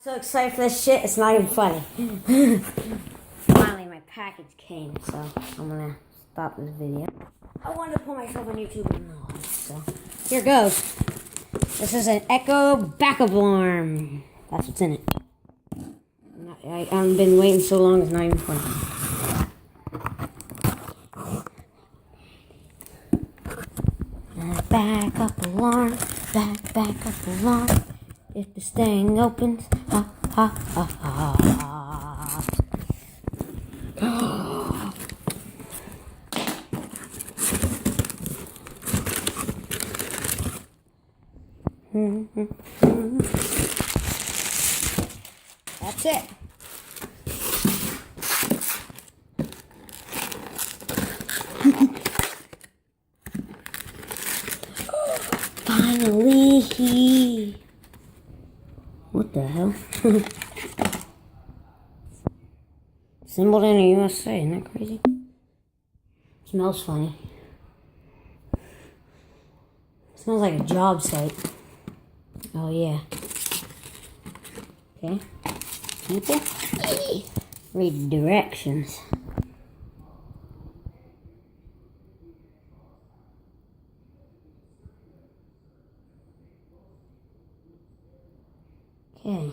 So excited for this shit, it's not even funny. Finally, my package came, so I'm gonna stop this video. I wanted to put myself on YouTube, but no, so here goes. This is an Echo backup alarm. That's what's in it. I haven't been waiting so long, it's not even funny. Backup alarm, backup alarm. If this thing opens, ha ha ha ha. That's it. Finally. What the hell? Assembled in the USA, isn't that crazy? Smells funny. Smells like a job site. Oh yeah. Okay. People. Read directions. Okay.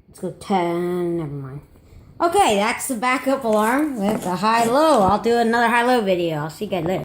Let's go 10. Never mind. Okay, that's the backup alarm with a high-low. I'll do another high-low video. I'll see you guys later.